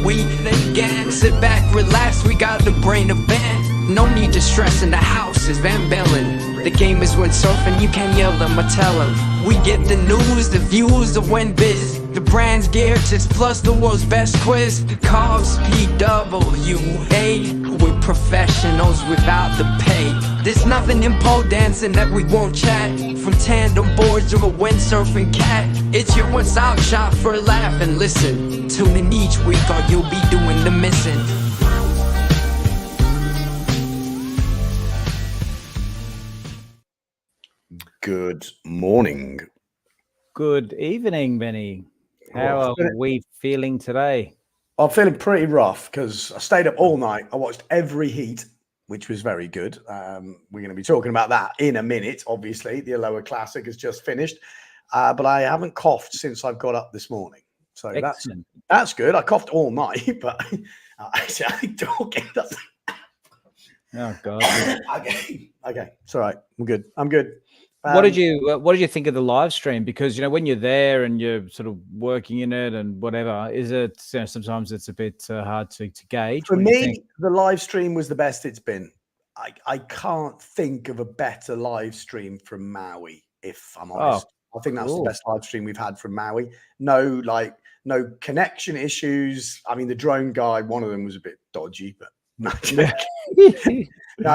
we again. Sit back, relax, we got the brain of band. No need to stress in the house, is Van Bellen. The game is windsurfing, you can't yell them or tell them. We get the news, the views, the win biz. The brand's gear tips plus the world's best quiz. Cars PWA, we're professionals without the pay. There's nothing in pole dancing that we won't chat. From tandem boards to a windsurfing cat. It's your one-stop shop for a laugh and listen. Tune in each week or you'll be doing the missing. Good morning. Good evening, Benny. How are we feeling today? I'm feeling pretty rough because I stayed up all night. I watched every heat, which was very good. We're going to be talking about that in a minute. Obviously, the Aloha Classic has just finished, but I haven't coughed since I've got up this morning. So that's good. I coughed all night, but actually talking doesn't. Oh God. Okay. It's all right. I'm good. What did you think of the live stream? Because when you're there and you're sort of working in it and whatever, is it sometimes it's a bit hard to gauge? For me, the live stream was the best it's been. I can't think of a better live stream from Maui, if I'm honest. I think that's the best live stream we've had from Maui. No connection issues. I mean, the drone guy, one of them was a bit dodgy, but no,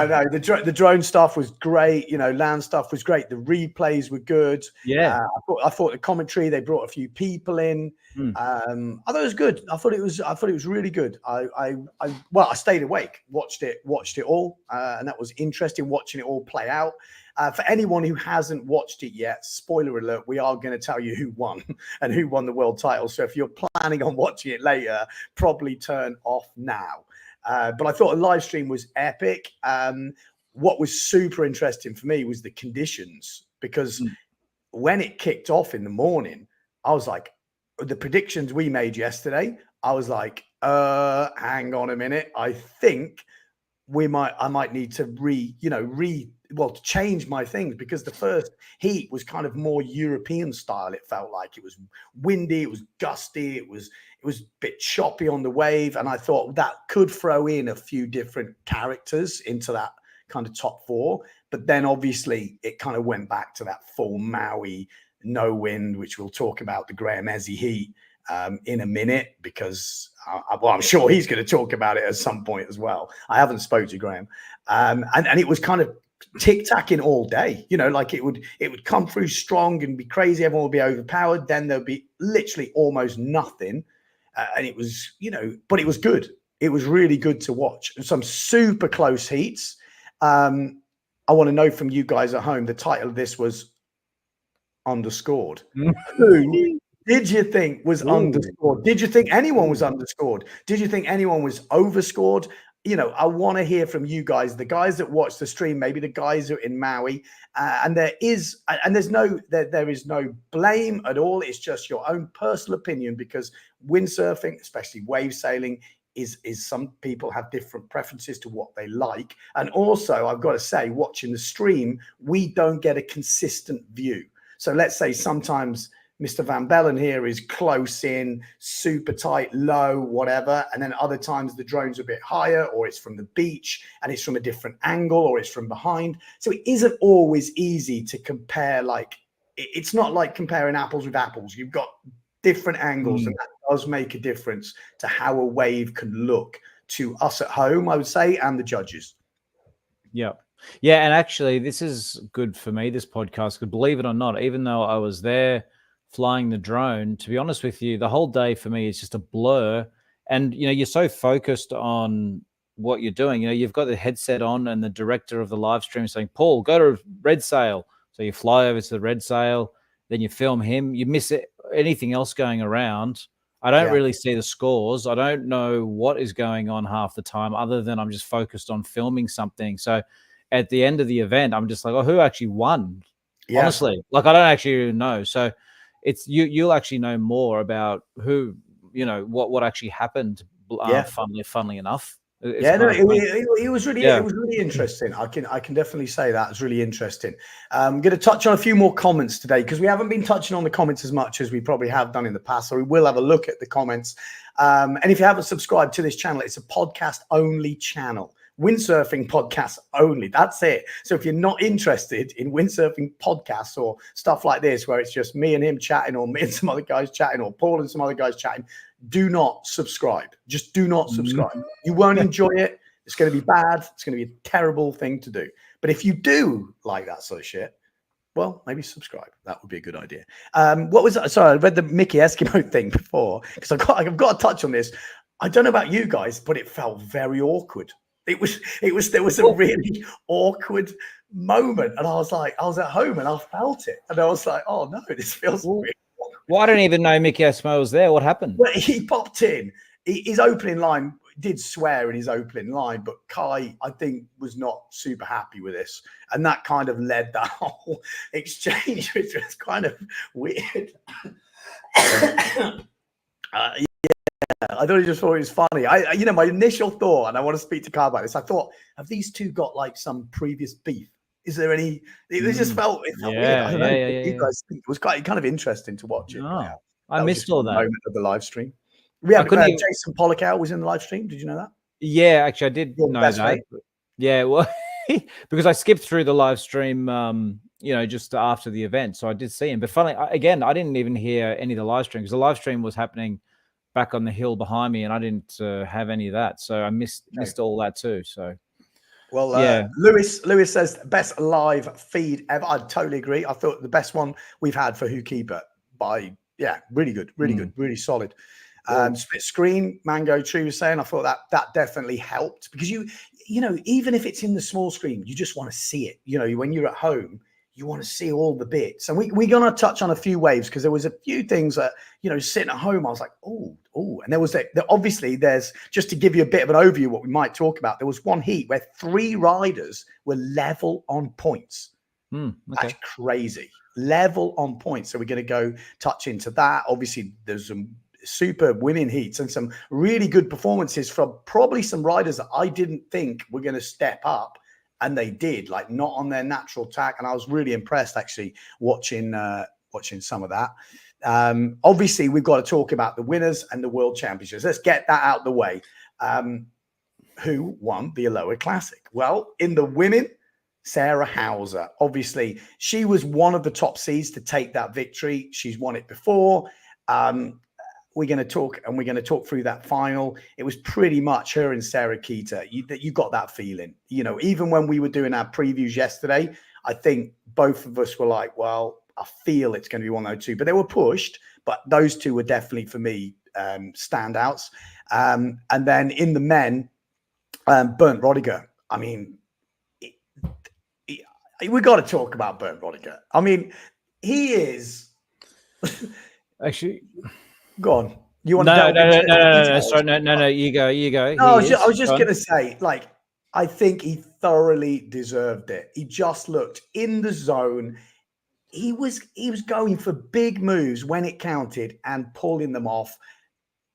the drone stuff was great. Land stuff was great. The replays were good. Yeah, I thought the commentary, they brought a few people in. I thought it was good. I thought it was really good. I stayed awake, watched it all, and that was interesting watching it all play out. For anyone who hasn't watched it yet, spoiler alert, we are going to tell you who won and who won the world title. So if you're planning on watching it later, probably turn off now. But I thought a live stream was epic. What was super interesting for me was the conditions, because when it kicked off in the morning, I was like, the predictions we made yesterday, I was like, hang on a minute. I think I might need to change my things, because the first heat was kind of more European style. It felt like it was windy, it was gusty, it was a bit choppy on the wave. And I thought that could throw in a few different characters into that kind of top four. But then obviously it kind of went back to that full Maui, no wind, which we'll talk about the Graham Ezzy heat in a minute, because I'm sure he's going to talk about it at some point as well. I haven't spoke to Graham. And it was kind of tic-tacking all day, like it would come through strong and be crazy. Everyone would be overpowered. Then there'd be literally almost nothing. And it was, but it was good. It was really good to watch. And some super close heats. I want to know from you guys at home, the title of this was Underscored. Who did you think was underscored? Did you think anyone was underscored? Did you think anyone was overscored? I want to hear from you guys, the guys that watch the stream, maybe the guys who are in Maui, and there is no blame at all. It's just your own personal opinion, because windsurfing, especially wave sailing, is some people have different preferences to what they like. And also, I've got to say, watching the stream, we don't get a consistent view. So let's say sometimes Mr. Van Bellen here is close in, super tight, low, whatever. And then other times the drone's a bit higher, or it's from the beach and it's from a different angle, or it's from behind. So it isn't always easy to compare. Like, it's not like comparing apples with apples. You've got different angles, and that does make a difference to how a wave can look to us at home, I would say, and the judges. Yeah. Yeah. And actually, this is good for me, this podcast, because believe it or not, even though I was there flying the drone, to be honest with you, the whole day for me is just a blur. And you're so focused on what you're doing. You've got the headset on, and the director of the live stream is saying, Paul, go to red sail. So you fly over to the red sail, then you film him. You miss anything else going around. I don't really see the scores. I don't know what is going on half the time, other than I'm just focused on filming something. So at the end of the event, I'm just like, oh, who actually won? Yeah. Honestly, like, I don't actually know. So it's you'll actually know more about who, what actually happened. Funnily enough. It was really interesting. I can definitely say that it's really interesting. I'm going to touch on a few more comments today because we haven't been touching on the comments as much as we probably have done in the past. So we will have a look at the comments. And if you haven't subscribed to this channel, it's a podcast only channel. Windsurfing podcasts only. That's it. So if you're not interested in windsurfing podcasts or stuff like this, where it's just me and him chatting, or me and some other guys chatting, or Paul and some other guys chatting, do not subscribe. Just do not subscribe. You won't enjoy it. It's going to be bad. It's going to be a terrible thing to do. But if you do like that sort of shit, well, maybe subscribe. That would be a good idea. What was that? Sorry, I read the Mickey Eskimo thing before because I've got to touch on this. I don't know about you guys, but it felt very awkward. There was a really awkward moment, and I was at home and I felt it, and I was like, oh no, this feels weird. Well, I don't even know Mickey Eskimo was there. What happened? Well, he popped in. His opening line did swear in his opening line, but Kai, I think, was not super happy with this, and that kind of led that whole exchange, which was kind of weird. I thought it was funny. My initial thought, and I want to speak to Kai about this. I thought, have these two got like some previous beef? Is there any? It just felt weird. I don't know. You guys think it was kind of interesting to watch it. Oh, I missed all that moment of the live stream. We had Jason Pollock out was in the live stream. Did you know that? Yeah, actually, I did know that. Yeah, well, because I skipped through the live stream, just after the event, so I did see him. But finally, again, I didn't even hear any of the live stream because the live stream was happening back on the hill behind me, and I didn't have any of that, so I missed all that too. So, well, yeah. Lewis says best live feed ever. I totally agree. I thought the best one we've had for Hookipa really good, really solid. Split screen, Mango Tree was saying, I thought that definitely helped because you even if it's in the small screen, you just want to see it. When you're at home, you want to see all the bits. And we're going to touch on a few waves because there was a few things that, sitting at home, I was like, oh. And there was obviously there's, just to give you a bit of an overview, what we might talk about, there was one heat where 3 riders were level on points. Okay. That's crazy. Level on points. So we're going to go touch into that. Obviously, there's some super women heats and some really good performances from probably some riders that I didn't think were going to step up. And they did, like not on their natural tack. And I was really impressed actually watching some of that. Obviously, we've got to talk about the winners and the World Championships. Let's get that out the way. Who won the Aloha Classic? Well, in the women, Sarah Hauser. Obviously, she was one of the top seeds to take that victory. She's won it before. We're going to talk through that final. It was pretty much her and Sarah Quita. You got that feeling, even when we were doing our previews yesterday, I think both of us were like, well, I feel it's going to be one of those two, but they were pushed, but those two were definitely for me, standouts. And then in the men, Bernd Roediger. I mean, we got to talk about Bernd Roediger. I mean, he is actually. Go on. You want no. Sorry, no. You go. No, I was just gonna say, like, I think he thoroughly deserved it. He just looked in the zone. He was going for big moves when it counted and pulling them off.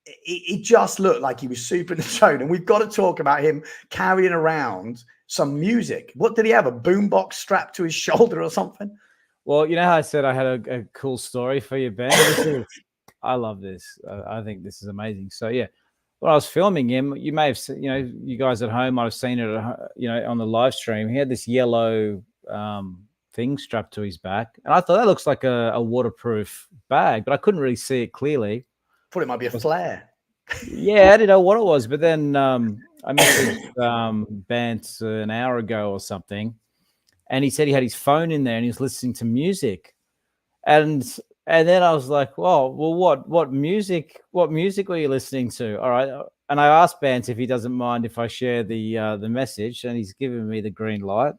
It just looked like he was super in the zone. And we've got to talk about him carrying around some music. What did he have? A boombox strapped to his shoulder or something? Well, you know how I said I had a cool story for you, Ben. I love this. I think this is amazing. So yeah, when I was filming him, you may have seen, you guys at home might have seen it, on the live stream. He had this yellow thing strapped to his back, and I thought that looks like a waterproof bag, but I couldn't really see it clearly. Thought it might be a flare. Yeah, I didn't know what it was, but then I messaged Bernd an hour ago or something, and he said he had his phone in there and he was listening to music, and then I was like, well, what music were you listening to? All right. And I asked Bernd if he doesn't mind if I share the message, and he's given me the green light.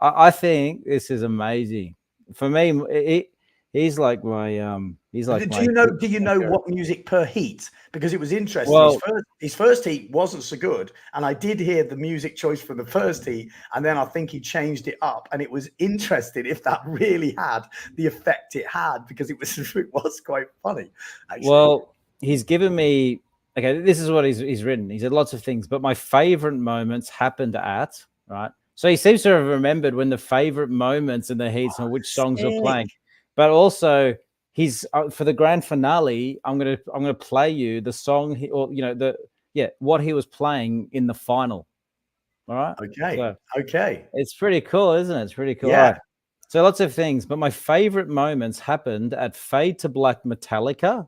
I think this is amazing. For me, he's like my do you know what music per heat? Because it was interesting. Well, his first heat wasn't so good, and I did hear the music choice for the first heat, and then I think he changed it up, and it was interesting if that really had the effect it had, because it was quite funny, actually. Well, he's given me okay, this is what he's written. He said lots of things, but my favorite moments happened at, right? So he seems to have remembered when the favorite moments in the heats and which songs were playing. But also he's for the grand finale, I'm gonna play you the song what he was playing in the final. All right. Okay. So okay. It's pretty cool, isn't it? It's pretty cool. Yeah. Right. So lots of things, but my favorite moments happened at Fade to Black Metallica.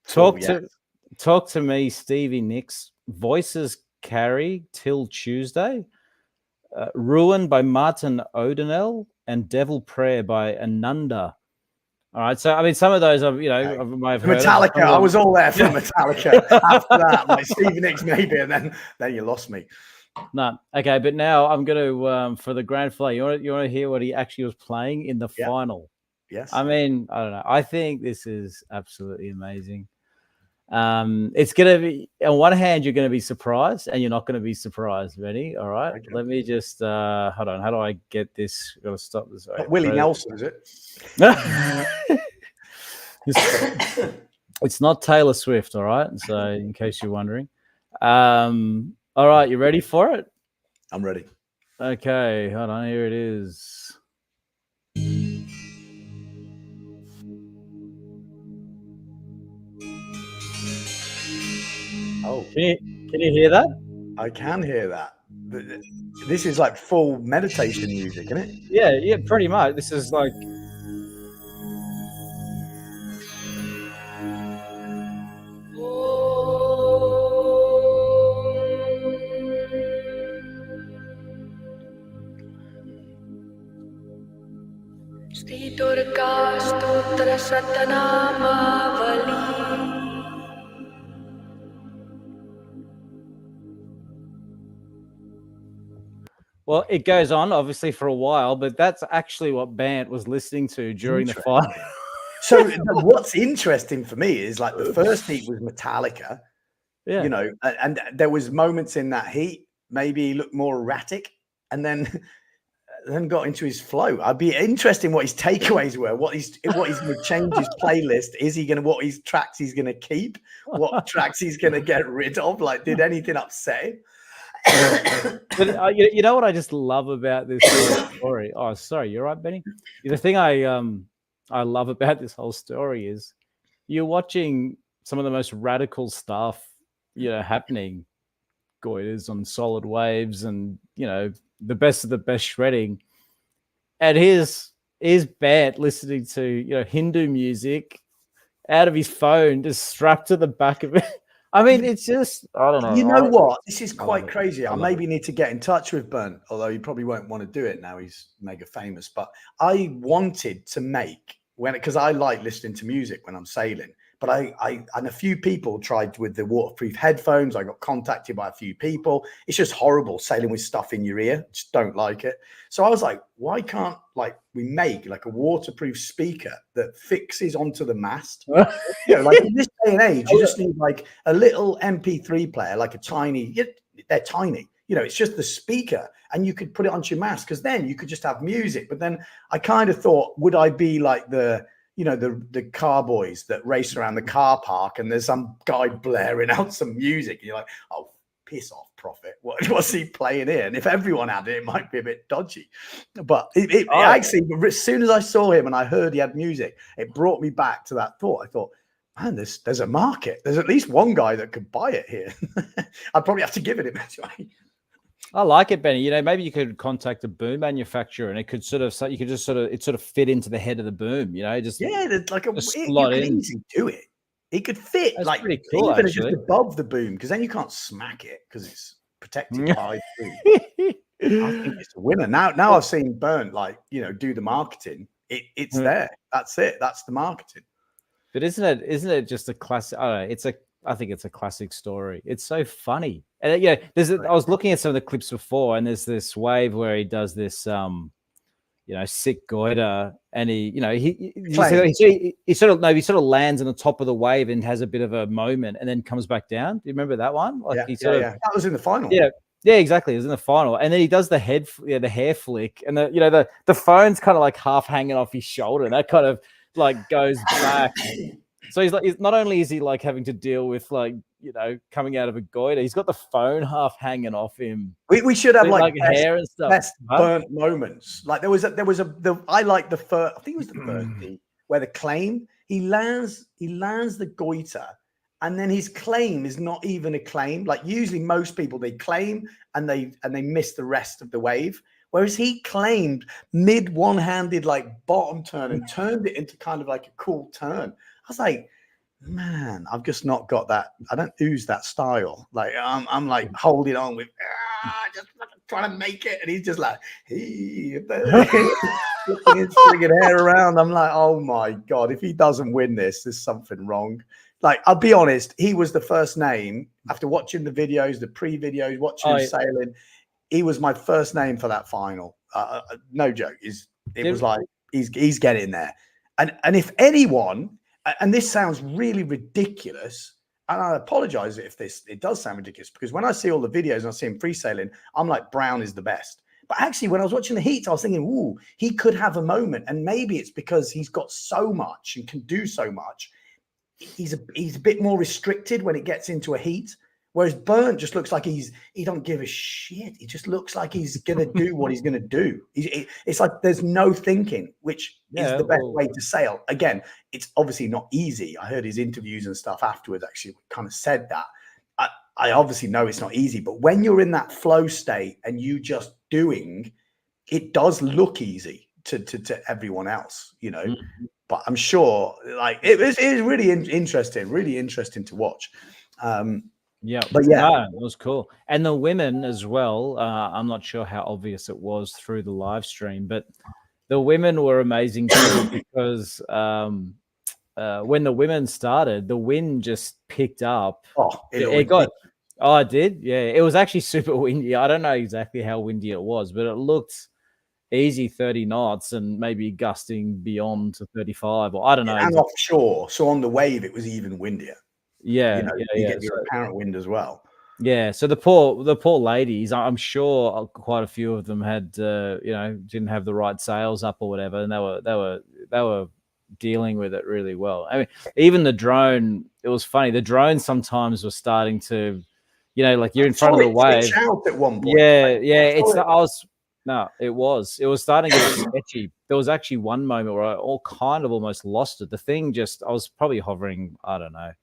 Talk to me, Stevie Nicks. Voices Carry Till Tuesday. Ruin by Martin O'Donnell and Devil Prayer by Ananda. All right, so I mean, some of those I might have heard Metallica. I was all there for Metallica. After that, like Stevie Nicks maybe, and then you lost me. No, okay, but now I'm going to for the grand finale. You want to hear what he actually was playing in the final? Yes. I mean, I don't know. I think this is absolutely amazing. It's going to be, on one hand, you're going to be surprised, and you're not going to be surprised. Ready? All right. Okay. Let me just hold on. How do I get this? Got to stop this. Right. Willie Nelson, is it? It's not Taylor Swift. All right. So, in case you're wondering. All right, you ready for it? I'm ready. Okay, hold on. Here it is. Oh, can you hear that? I can hear that. This is like full meditation music, isn't it? Yeah, pretty much. This is like. Well, it goes on obviously for a while, but that's actually what Bernd was listening to during the fight. So what's interesting for me is like the first heat was Metallica, yeah, you know, and there was moments in that heat maybe he looked more erratic, and then got into his flow. I'd be interested in what his takeaways were, what he's going to change his playlist. Is he going to, what his tracks he's going to keep, what tracks he's going to get rid of? Like, did anything upset him? But you know what I just love about this story? Oh, sorry, you're right, Benny. The thing I love about this whole story is you're watching some of the most radical stuff, happening. Goiters on solid waves, and the best of the best shredding. And here's Bernd listening to Hindu music out of his phone, just strapped to the back of it. I mean, it's just, I don't know. You know what? This is quite crazy. I maybe need to get in touch with Bernd, although he probably won't want to do it now. He's mega famous. But I wanted to make, because I like listening to music when I'm sailing. But I and a few people tried with the waterproof headphones. I got contacted by a few people. It's just horrible sailing with stuff in your ear. Just don't like it. So I was like, why can't we make like a waterproof speaker that fixes onto the mast? Like in this day and age, you just need like a little MP3 player, like a tiny. They're tiny. It's just the speaker, and you could put it onto your mast, because then you could just have music. But then I kind of thought, would I be like the car boys that race around the car park and there's some guy blaring out some music and you're like, oh, piss off, Prophet. What's he playing here? And if everyone had it, it might be a bit dodgy. But actually, as soon as I saw him and I heard he had music, it brought me back to that thought. I thought, man, there's a market. There's at least one guy that could buy it here. I'd probably have to give it him anyway. I like it, Benny. Maybe you could contact a boom manufacturer, and it could sort of fit into the head of the boom. Just like slot in. Easy do it. It could fit. That's like pretty cool, even actually. Just above the boom, because then you can't smack it because it's protected by boom. I think it's a winner. Now I've seen Bernd do the marketing. It's there. That's it. That's the marketing. But isn't it just a classic? I don't know. I think it's a classic story. It's so funny. And I was looking at some of the clips before, and there's this wave where he does this sick goiter, and he sort of lands on the top of the wave and has a bit of a moment and then comes back down. Do you remember that one? That was in the final. Yeah, exactly. It was in the final. And then he does the hair flick, and the phone's kind of like half hanging off his shoulder, and that kind of like goes back. So he's not only is he like having to deal with like, you know, coming out of a goiter, he's got the phone half hanging off him. We should have like hair and stuff. Best burnt moments. Like I like the first, I think it was the first where the claim he lands the goiter, and then his claim is not even a claim. Like usually most people, they claim and they miss the rest of the wave. Whereas he claimed mid one-handed like bottom turn and turned it into kind of like a cool turn. I was like, man, I've just not got that. I don't ooze that style. Like I'm like holding on with just trying to make it, and he's just like, hey, flipping his friggin' hair around. I'm like, oh my god, if he doesn't win this, there's something wrong. Like, I'll be honest, he was the first name after watching the videos, the pre-videos, watching him sailing. He was my first name for that final. No joke. It was like he's getting there. And if anyone, and this sounds really ridiculous, and I apologize if it does sound ridiculous, because when I see all the videos and I see him free sailing, I'm like, Browne is the best. But actually, when I was watching the heats, I was thinking, ooh, he could have a moment. And maybe it's because he's got so much and can do so much. He's a bit more restricted when it gets into a heat. Whereas Bernd just looks like he don't give a shit. He just looks like he's going to do what he's going to do. It's like there's no thinking, which is the best way to sail. Again, it's obviously not easy. I heard his interviews and stuff afterwards actually kind of said that. I obviously know it's not easy, but when you're in that flow state and you just doing, it does look easy to everyone else, you know. Mm-hmm. But I'm sure like it was really interesting to watch. Yeah, but yeah, no, it was cool. And the women as well. I'm not sure how obvious it was through the live stream, but the women were amazing too, because when the women started, the wind just picked up. It did. Yeah, it was actually super windy. I don't know exactly how windy it was, but it looked easy 30 knots and maybe gusting beyond to 35, or I don't know. And offshore, so on the wave, it was even windier. Yeah, you know, you get your apparent wind as well. Yeah, so the poor ladies, I'm sure quite a few of them had, didn't have the right sails up or whatever, and they were dealing with it really well. I mean, even the drone, it was funny. The drone sometimes was starting to, like you're in front of the wave. Out at one point. It was starting to get sketchy. There was actually one moment where I almost lost it. The thing I was probably hovering, I don't know,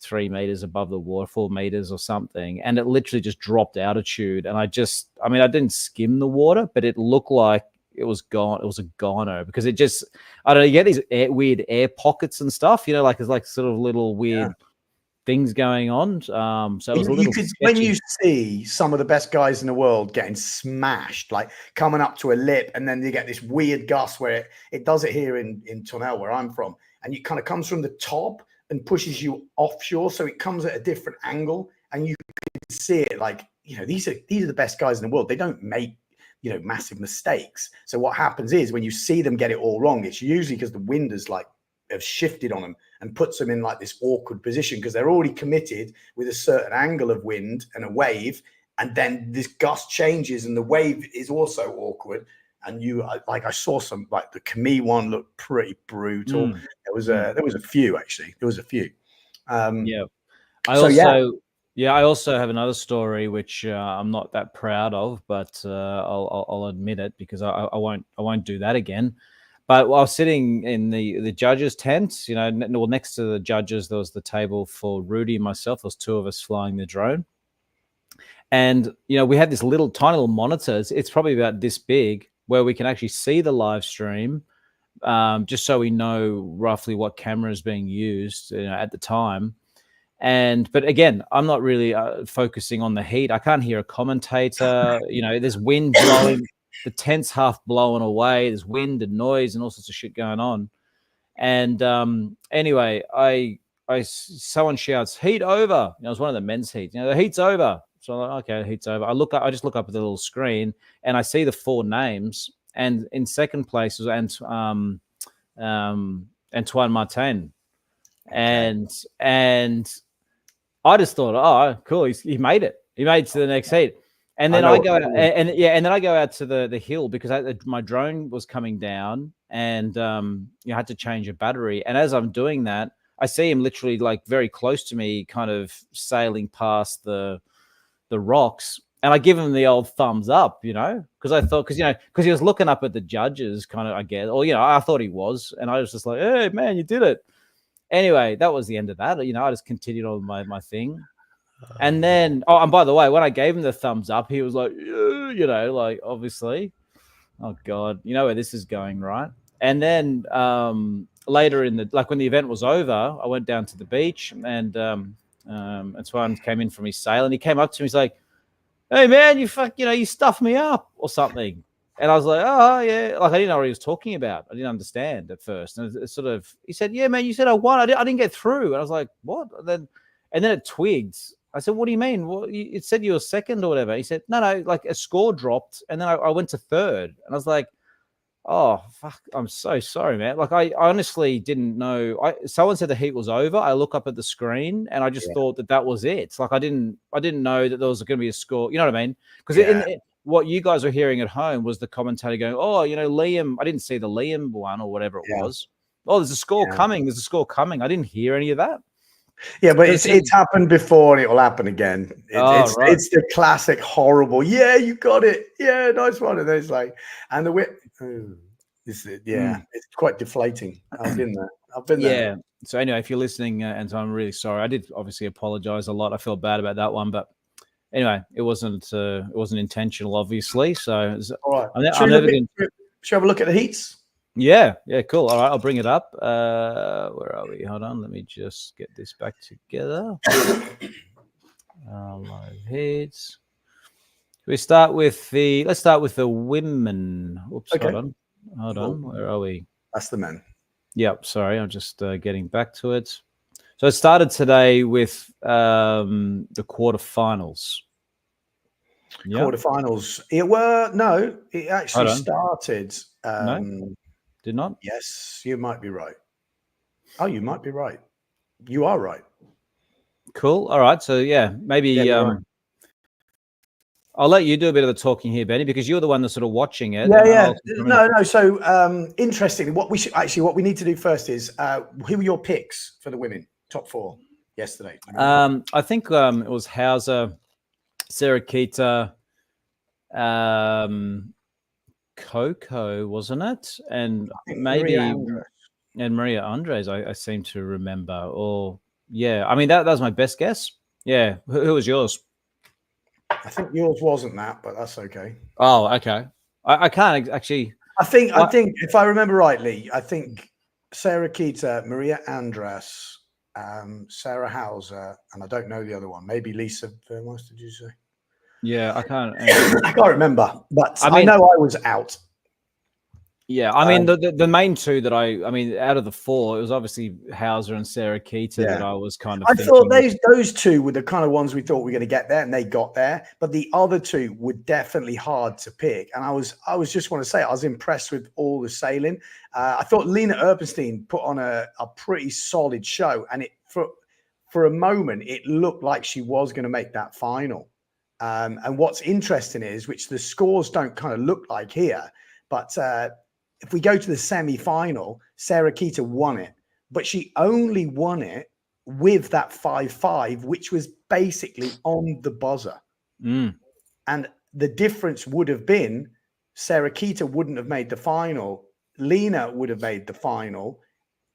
3 meters above the water, 4 meters or something, and it literally just dropped altitude. And I didn't skim the water, but it looked like it was gone. It was a goner, because it just, I don't know, you get these weird air pockets and stuff, like it's like sort of little weird things going on. So it was a little sketchy. When you see some of the best guys in the world getting smashed, like coming up to a lip, and then you get this weird gust where it does it here in Tonnelle, where I'm from, and it kind of comes from the top and pushes you offshore, so it comes at a different angle, and you can see it like, these are the best guys in the world. They don't make, massive mistakes. So what happens is when you see them get it all wrong, it's usually because the wind has shifted on them and puts them in like this awkward position, because they're already committed with a certain angle of wind and a wave, and then this gust changes and the wave is also awkward. And I saw some, like the Kami one looked pretty brutal. There was a few actually. There was a few. I also have another story which I'm not that proud of, but I'll admit it, because I won't do that again. But while sitting in the judges' tent, next to the judges, there was the table for Rudy and myself. There was 2 of us flying the drone, and we had this tiny little monitor. It's probably about this big, where we can actually see the live stream, just so we know roughly what camera is being used at the time. But again, I'm not really focusing on the heat. I can't hear a commentator. There's wind blowing, the tent's half blowing away. There's wind and noise and all sorts of shit going on. And anyway, someone shouts, "Heat over!" It was one of the men's heats. The heat's over. So I'm like, okay, the heat's over. I just look up at the little screen and I see the 4 names. And in second place was Antoine Martin. And I just thought, oh, cool, he made it. He made it to the next heat. And then I go out to the hill, because my drone was coming down, and I had to change a battery. And as I'm doing that, I see him literally like very close to me, kind of sailing past the rocks. And I give him the old thumbs up, because I thought, because he was looking up at the judges, kind of, I guess, or I thought he was, and I was just like, "Hey, man, you did it." Anyway, that was the end of that. I just continued on my thing, and then, and by the way, when I gave him the thumbs up, he was like, like obviously, oh god, you know where this is going, right? And then later when the event was over, I went down to the beach, and Antoine came in from his sail, and he came up to me, he's like, "Hey man, you stuffed me up or something." And I was like, "Oh yeah," like I didn't know what he was talking about. I didn't understand at first. And it's sort of, he said, "Yeah, man, you said I won. I didn't get through." And I was like, "What?" And then it twigged. I said, "What do you mean? Well, it said you were second or whatever." He said, "No, like a score dropped, and then I went to third." And I was like, "Oh fuck, I'm so sorry, man." Like I honestly didn't know. Someone said the heat was over. I look up at the screen and I just thought that was it. Like I didn't know that there was going to be a score. You know what I mean? Because what you guys were hearing at home was the commentator going, "Oh, Liam." I didn't see the Liam one or whatever it was. "Oh, there's a score coming. There's a score coming." I didn't hear any of that. Yeah, but it's happened before and it will happen again. It's the classic horrible. Yeah, you got it. Yeah, nice one. And then it's like, and the whip. It's quite deflating. I've been there. Yeah. So anyway, if you're listening, and I'm really sorry. I did obviously apologize a lot. I feel bad about that one, but anyway, it wasn't intentional, obviously. So all right. Should we have a look at the heats? Yeah, cool. All right, I'll bring it up. Where are we? Hold on, let me just get this back together. Live heats. Let's start with the women. Oops, okay. Hold on. Where are we? That's the men. Yep. Sorry, I'm just getting back to it. So it started today with the quarterfinals. Yep. Quarterfinals. It actually started. No, did not. Yes, you might be right. Oh, you might be right. You are right. Cool. All right. So maybe. Right. I'll let you do a bit of the talking here, Benny, because you're the one that's sort of watching it. Yeah. No. So interesting. What we need to do first is who were your picks for the women top 4 yesterday? I think it was Hauser, Sarah Quita, Coco, wasn't it? And maybe Maria Andres. I seem to remember. Or I mean that was my best guess. Yeah. Who was yours? I think yours wasn't that, but that's okay. Oh, okay. I can't actually. I think if I remember rightly, I think Sarah Quita, Maria Andres, Sarah Hauser, and I don't know the other one. Maybe Lisa Vermos, did you say? Yeah, I can't. I can't remember, but I know I was out. Yeah, I mean the main two that I mean out of the 4, it was obviously Hauser and Sarah Quita that I was kind of. I thought those two were the kind of ones we thought we were going to get there, and they got there. But the other two were definitely hard to pick, and I was just want to say I was impressed with all the sailing. I thought Lena Erpenstein put on a pretty solid show, and for a moment it looked like she was going to make that final. And what's interesting is, which the scores don't kind of look like here, but. If we go to the semi-final, Sarah Quita won it, but she only won it with that 5-5, which was basically on the buzzer. And the difference would have been Sarah Quita wouldn't have made the final. Lena would have made the final,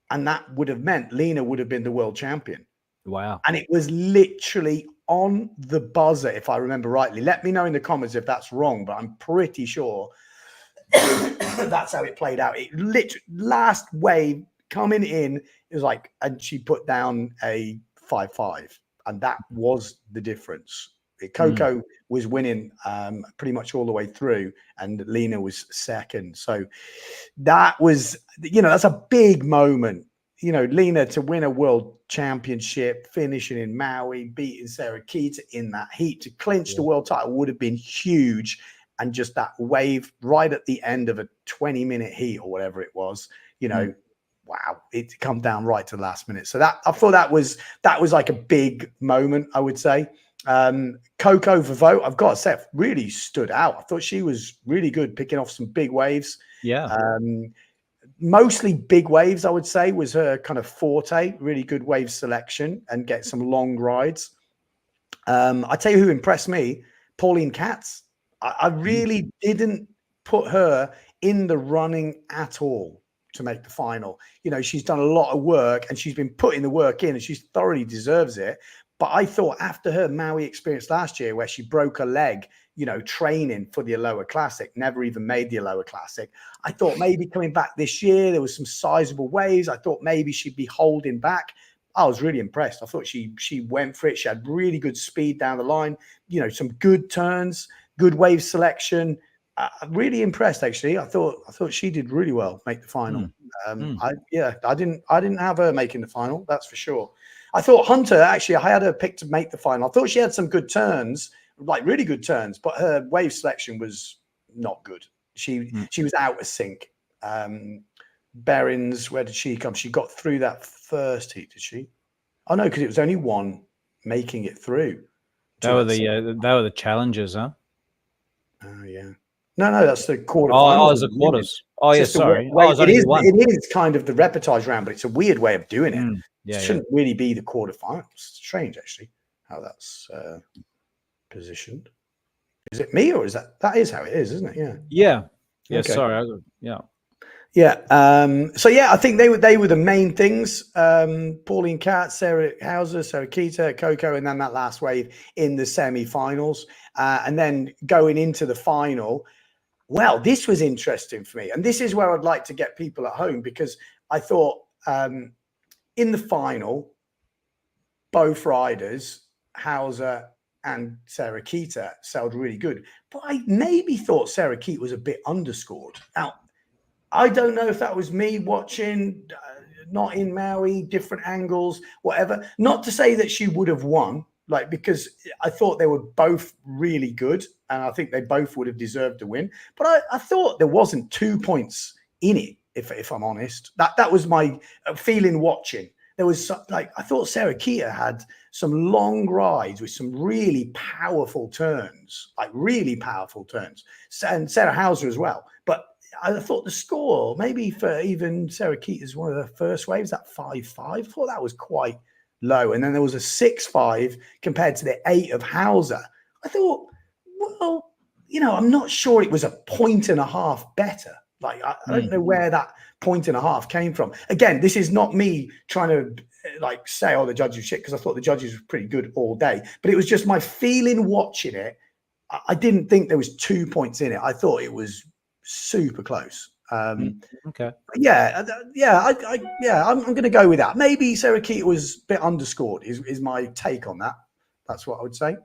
and that would have meant Lena would have been the world champion. Wow. And it was literally on the buzzer, if I remember rightly. Let me know in the comments if that's wrong, but I'm pretty sure that's how it played out. It literally last wave coming in, it was like, and she put down a 5-5, and that was the difference. Coco was winning pretty much all the way through, and Lena was second. So that was, that's a big moment. Lena to win a world championship, finishing in Maui, beating Sarah Quita in that heat to clinch the world title would have been huge. And just that wave right at the end of a 20-minute heat or whatever it was, wow, it come down right to the last minute. So that I thought that was like a big moment, I would say. Coco Vavo, I've got to say, really stood out. I thought she was really good picking off some big waves. Yeah. mostly big waves, I would say, was her kind of forte. Really good wave selection and get some long rides. I tell you who impressed me, Pauline Katz. I really didn't put her in the running at all to make the final. You know, she's done a lot of work and she's been putting the work in and she thoroughly deserves it. But I thought after her Maui experience last year, where she broke her leg, you know, training for the Aloha Classic, never even made the Aloha Classic. I thought maybe coming back this year, there was some sizable waves. I thought maybe she'd be holding back. I was really impressed. I thought she went for it. She had really good speed down the line, you know, some good turns, good wave selection. Really impressed, actually. I thought she did really well, make the final. I didn't have her making the final, that's for sure. I thought Hunter, actually, I had her picked to make the final. I thought she had some good turns, like really good turns, but her wave selection was not good. She was out of sync. Berends, where did she come? She got through that first heat, did she? Oh no, because it was only one making it through. They were the challengers, huh? Oh yeah. No, that's the quarter. Oh, it's the quarters. Oh yeah, sorry. It is kind of the reportage round, but it's a weird way of doing it. Yeah, it shouldn't really be the quarterfinals. It's strange, actually, how that's positioned. Is it me or is that is how it is, isn't it? Yeah. Yeah. Okay. Sorry. Yeah. So yeah, I think they were the main things. Pauline Katz, Hauser, Sarah Quita, Coco, and then that last wave in the semi-finals. And then going into the final. Well, this was interesting for me. And this is where I'd like to get people at home, because I thought in the final, both riders, Hauser and Sarah Quita, sailed really good. But I maybe thought Sarah Quita was a bit underscored. Now, I don't know if that was me watching, not in Maui, different angles, whatever. Not to say that she would have won, like, because I thought they were both really good, and I think they both would have deserved to win. But I thought there wasn't 2 points in it, if I'm honest. That was my feeling watching. There was I thought Sarah Quita had some long rides with some really powerful turns, and Sarah Hauser as well. But I thought the score, maybe for even Sarah Quita's one of the first waves, that 5-5, I thought that was quite low. And then there was a 6-5 compared to the 8 of Hauser. I thought, well, you know, I'm not sure it was 1.5 points better. Like, I don't know where that 1.5 points came from. Again, this is not me trying to like say, oh, the judges are shit, because I thought the judges were pretty good all day. But it was just my feeling watching it. I didn't think there was 2 points in it. I thought it was super close. Okay. I'm going to go with that. Maybe Sarah Quita was a bit underscored. Is my take on that. That's what I would say.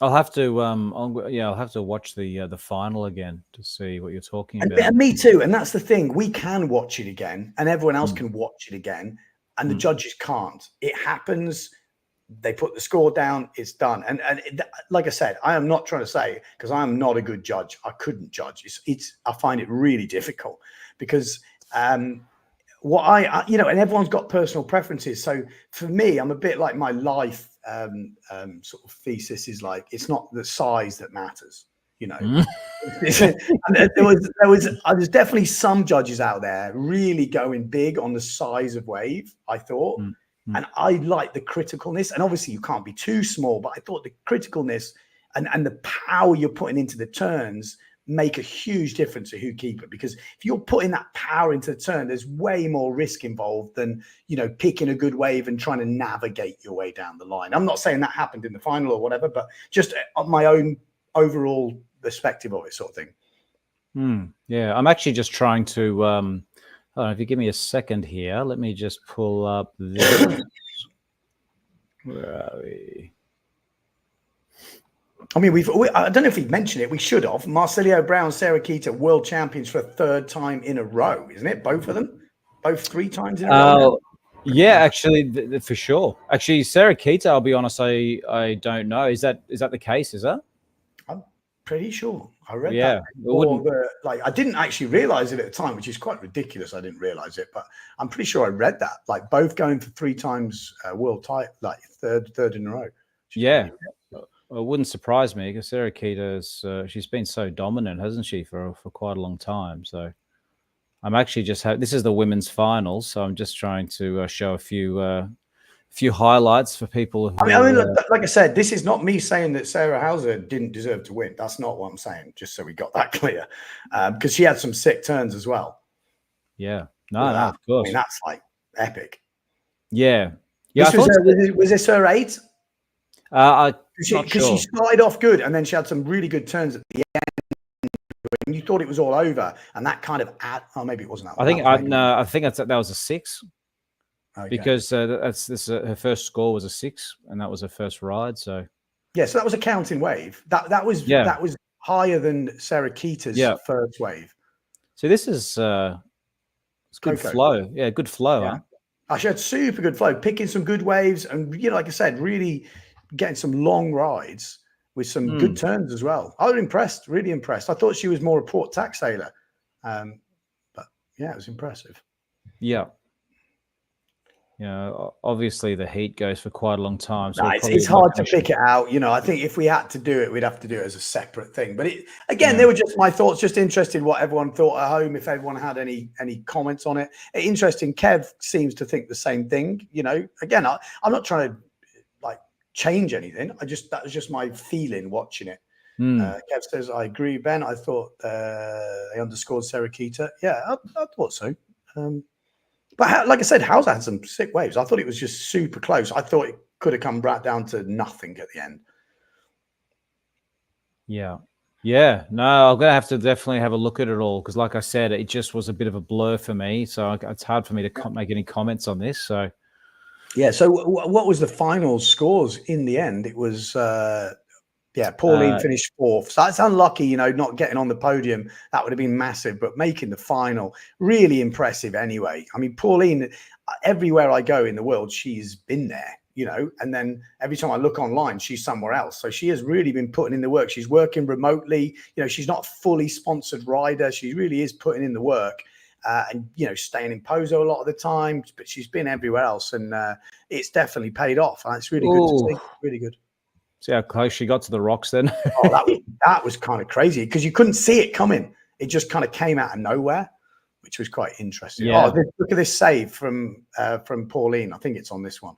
I'll have to I'll have to watch the final again to see what you're talking about. And me too. And that's the thing. We can watch it again, and everyone else can watch it again, and the judges can't. It happens. They put the score down. It's done. And like I said, I am not trying to say, because I am not a good judge. I couldn't judge. I find it really difficult, because what I you know, and everyone's got personal preferences. So for me, I'm a bit like my life sort of thesis is like, it's not the size that matters, you know. And there's definitely some judges out there really going big on the size of wave, I thought. And I like the criticalness, and obviously you can't be too small, but I thought the criticalness and the power you're putting into the turns make a huge difference to Hookipa, because if you're putting that power into the turn, there's way more risk involved than, you know, picking a good wave and trying to navigate your way down the line. I'm not saying that happened in the final or whatever, but just on my own overall perspective of it, sort of thing. Yeah, I'm actually just trying to if you give me a second here, let me just pull up this. Where are we? I mean, I don't know if we've mentioned it. We should have. Marcelio Browne, Sarah Quita, world champions for a third time in a row, isn't it? Both of them? Both 3 times in a row? Yeah, actually, for sure. Actually, Sarah Quita, I'll be honest, I don't know. Is that the case? Is that? I'm pretty sure. I read that. I didn't actually realize it at the time, which is quite ridiculous. I didn't realize it, but I'm pretty sure I read that. Like, both going for 3 times world title, like third in a row. Yeah. It wouldn't surprise me, because Sarah Quita's she's been so dominant, hasn't she, for quite a long time. So I'm actually just this is the women's finals, so I'm just trying to show a few highlights for people who, I mean, look, like I said, this is not me saying that Sarah Hauser didn't deserve to win. That's not what I'm saying, just so we got that clear. Because she had some sick turns as well. Yeah. No, of course. I mean, that's like epic. Yeah. Yeah. Was this her 8? Because she started off good, and then she had some really good turns at the end. And you thought it was all over, and that kind of maybe it wasn't that. I think that was a 6. Okay. Because her first score was a 6, and that was her first ride. So yeah, so that was a counting wave. That was higher than Sarah Quita's first wave. So this is it's good flow. Yeah, good flow. Yeah. Huh? She had super good flow, picking some good waves, and like I said, really getting some long rides with some good turns as well. I was impressed, really impressed. I thought she was more a port tack sailor, but yeah, it was impressive. Yeah. Obviously the heat goes for quite a long time. So it's hard to pick it out. I think if we had to do it, we'd have to do it as a separate thing. But they were just my thoughts, just interested what everyone thought at home, if everyone had any comments on it. Interesting. Kev seems to think the same thing. Again, I'm not trying to like change anything. That was just my feeling watching it. Kev says, I agree, Ben. I thought they underscored Sarah Quita. Yeah, I thought so. But like I said, Hauser had some sick waves. I thought it was just super close. I thought it could have come right down to nothing at the end. Yeah. Yeah. No, I'm going to have to definitely have a look at it all because, like I said, it just was a bit of a blur for me. So it's hard for me to make any comments on this. So, yeah. So what was the final scores in the end? It was... Pauline finished 4th. So that's unlucky, not getting on the podium. That would have been massive, but making the final, really impressive anyway. I mean, Pauline, everywhere I go in the world, she's been there, and then every time I look online, she's somewhere else. So she has really been putting in the work. She's working remotely. She's not a fully sponsored rider. She really is putting in the work. And staying in Pozo a lot of the time, but she's been everywhere else. And it's definitely paid off. And it's really good to see. Really good. See how close she got to the rocks then? That was kind of crazy because you couldn't see it coming. It just kind of came out of nowhere, which was quite interesting. Yeah. Look at this save from Pauline. I think it's on this one.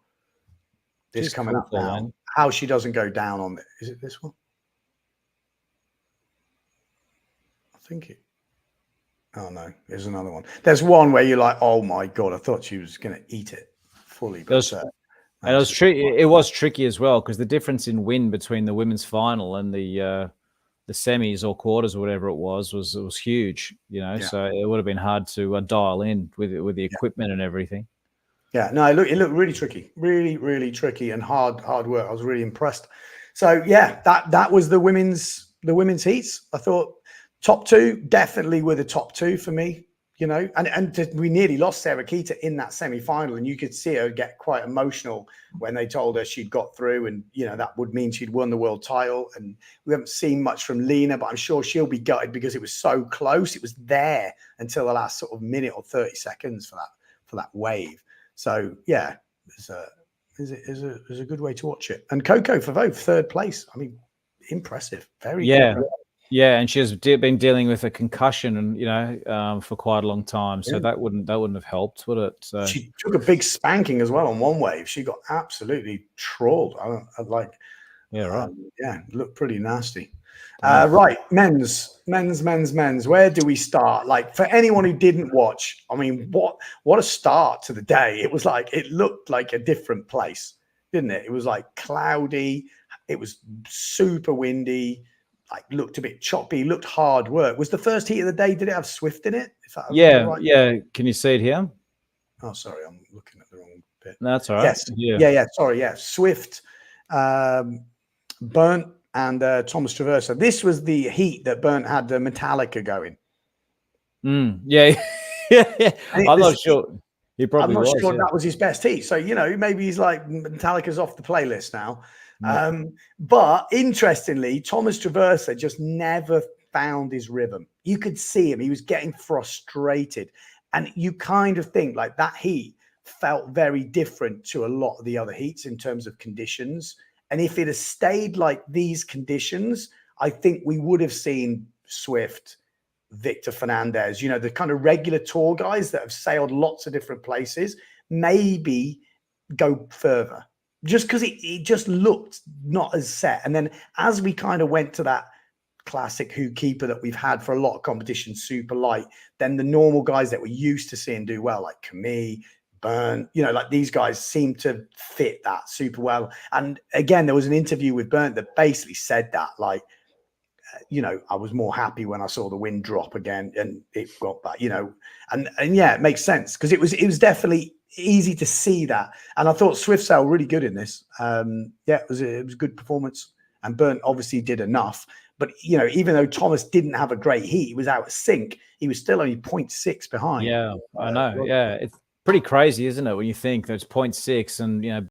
This coming up now. Man. How she doesn't go down on it. Is it this one? I think it. Oh no, there's another one. There's one where you're like, oh my God, I thought she was going to eat it fully. But, and it was It was tricky as well because the difference in wind between the women's final and the semis or quarters or whatever it was huge. So it would have been hard to dial in with the equipment and everything. Yeah, no, it looked really tricky, really, really tricky and hard work. I was really impressed. So yeah, that was the women's heats. I thought top 2 definitely were the top 2 for me. We nearly lost Sarah Quita in that semi-final, and you could see her get quite emotional when they told her she'd got through, and that would mean she'd won the world title. And we haven't seen much from Lena, but I'm sure she'll be gutted because it was so close. It was there until the last sort of minute or 30 seconds for that wave. So yeah, it was a good way to watch it. And Coco Favreau, 3rd place. I mean, impressive, very impressive. Yeah, and she's been dealing with a concussion, and for quite a long time, so that wouldn't have helped, would it? So she took a big spanking as well on one wave. She got absolutely trawled. It looked pretty nasty. Right, men's. Where do we start? Like for anyone who didn't watch, I mean, what a start to the day! It looked like a different place, didn't it? It was like cloudy. It was super windy. Like looked a bit choppy, looked hard work. Was the first heat of the day, did it have Swift in it? Yeah. Can you see it here? Oh, sorry, I'm looking at the wrong bit. No, that's all right. Yes. Yeah. Sorry, yeah. Swift, Bernd and Thomas Traversa. This was the heat that Bernd had the Metallica going. Yeah. I'm not sure. He probably was. I'm not sure that was his best heat. So, maybe he's like, Metallica's off the playlist now. But interestingly, Thomas Traversa just never found his rhythm. You could see him. He was getting frustrated. And you kind of think like that heat felt very different to a lot of the other heats in terms of conditions. And if it had stayed like these conditions, I think we would have seen Swift Victor Fernandez, you know, the kind of regular tour guys that have sailed lots of different places, maybe go further, just because it just looked not as set. And then as we kind of went to that classic Hookipa that we've had for a lot of competition, super light, then the normal guys that we're used to seeing do well, like Camille, Bernd, you know, like these guys seem to fit that super well. And again, there was an interview with Bernd that basically said that, like, you know, I was more happy when I saw the wind drop again and it got back, you know, and yeah, it makes sense because it was definitely easy to see that. And I thought Swift sailed really good in this. Yeah, it was a good performance, and Bernd obviously did enough. But, you know, even though Thomas didn't have a great heat, he was out of sync, he was still only 0.6 behind. Yeah, I know. Yeah, it's pretty crazy, isn't it, when you think there's 0.6 and, you know,